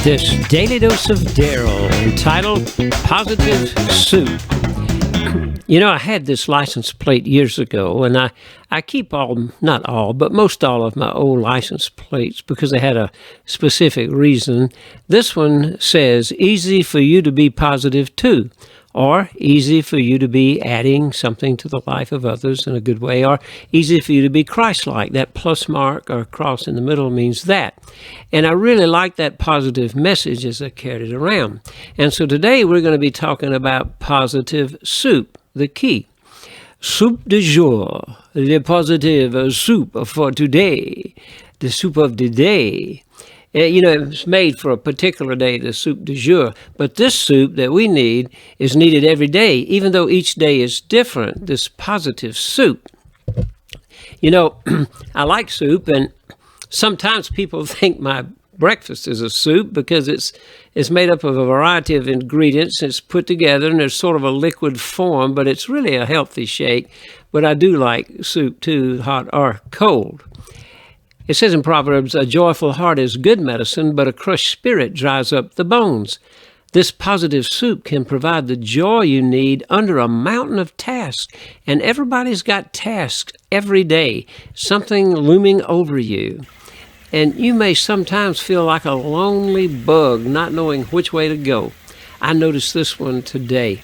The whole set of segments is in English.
This daily dose of Daryl entitled Positive Soup. You know, I had this license plate years ago, and I keep not all, but most all of my old license plates because they had a specific reason. This one says, easy for you to be positive too, or easy for you to be adding something to the life of others in a good way, or easy for you to be Christ-like. That plus mark or cross in the middle means that. And I really like that positive message as I carried it around. And so today we're going to be talking about positive soup, the key. Soup du jour, le positive soup for today, the soup of the day. You know, it's made for a particular day, the soup du jour. But this soup that we need is needed every day, even though each day is different, this positive soup. You know, I like soup, and sometimes people think my breakfast is a soup because it's made up of a variety of ingredients. It's put together, and there's sort of a liquid form, but it's really a healthy shake. But I do like soup, too, hot or cold. It says in Proverbs, a joyful heart is good medicine, but a crushed spirit dries up the bones. This positive soup can provide the joy you need under a mountain of tasks. And everybody's got tasks every day, something looming over you. And you may sometimes feel like a lonely bug, not knowing which way to go. I noticed this one today.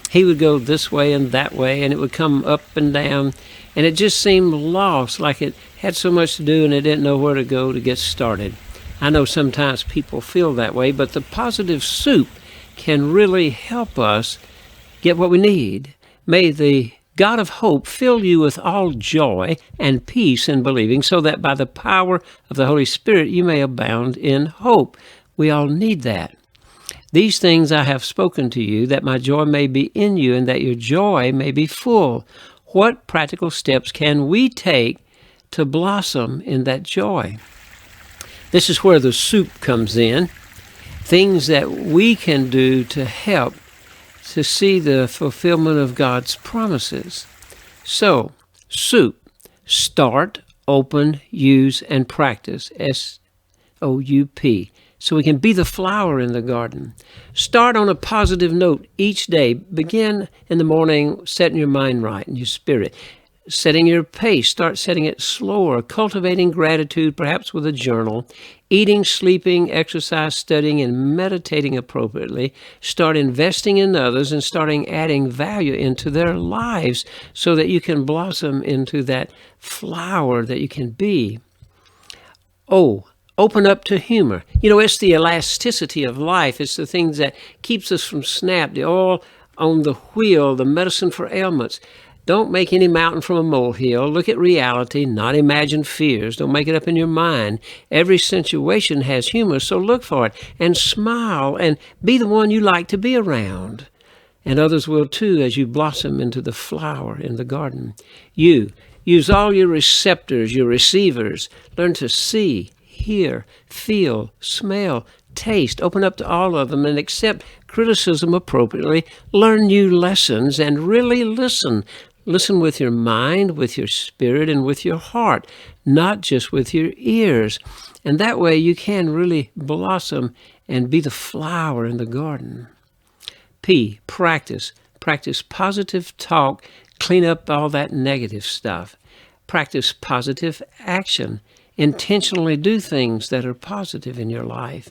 He would go this way and that way, and it would come up and down, and it just seemed lost, like it had so much to do and it didn't know where to go to get started. I know sometimes people feel that way, but the positive soup can really help us get what we need. May the God of hope fill you with all joy and peace in believing, so that by the power of the Holy Spirit you may abound in hope. We all need that. These things I have spoken to you, that my joy may be in you and that your joy may be full. What practical steps can we take to blossom in that joy? This is where the soup comes in. Things that we can do to help to see the fulfillment of God's promises. So, soup, start, open, use, and practice, S-O-U-P, so we can be the flower in the garden. Start on a positive note each day. Begin in the morning, setting your mind right and your spirit. Setting your pace, start setting it slower, cultivating gratitude, perhaps with a journal, eating, sleeping, exercise, studying, and meditating appropriately. Start investing in others and starting adding value into their lives so that you can blossom into that flower that you can be. Oh, open up to humor. You know, it's the elasticity of life. It's the things that keeps us from snap, the oil on the wheel, the medicine for ailments. Don't make any mountain from a molehill. Look at reality, not imagine fears. Don't make it up in your mind. Every situation has humor, so look for it and smile and be the one you like to be around. And others will too as you blossom into the flower in the garden. You use all your receptors, your receivers. Learn to see, hear, feel, smell, taste. Open up to all of them and accept criticism appropriately. Learn new lessons and really listen. Listen with your mind, with your spirit, and with your heart, not just with your ears. And that way you can really blossom and be the flower in the garden. P, practice. Practice positive talk. Clean up all that negative stuff. Practice positive action. Intentionally do things that are positive in your life.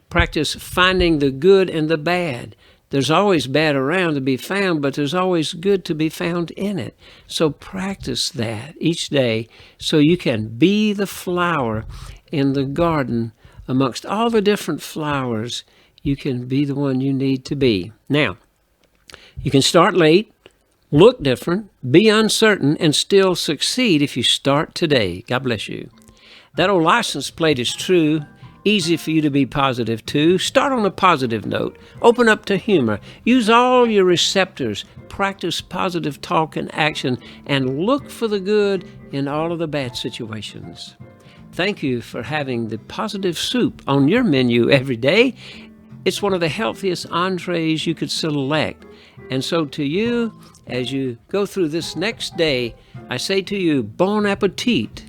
Practice finding the good and the bad. There's always bad around to be found, but there's always good to be found in it. So practice that each day so you can be the flower in the garden. Amongst all the different flowers, you can be the one you need to be. Now, you can start late, look different, be uncertain, and still succeed if you start today. God bless you. That old license plate is true. Easy for you to be positive too. Start on a positive note. Open up to humor. Use all your receptors. Practice positive talk and action, and look for the good in all of the bad situations. Thank you for having the positive soup on your menu every day. It's one of the healthiest entrees you could select. And so to you, as you go through this next day, I say to you, bon appetit.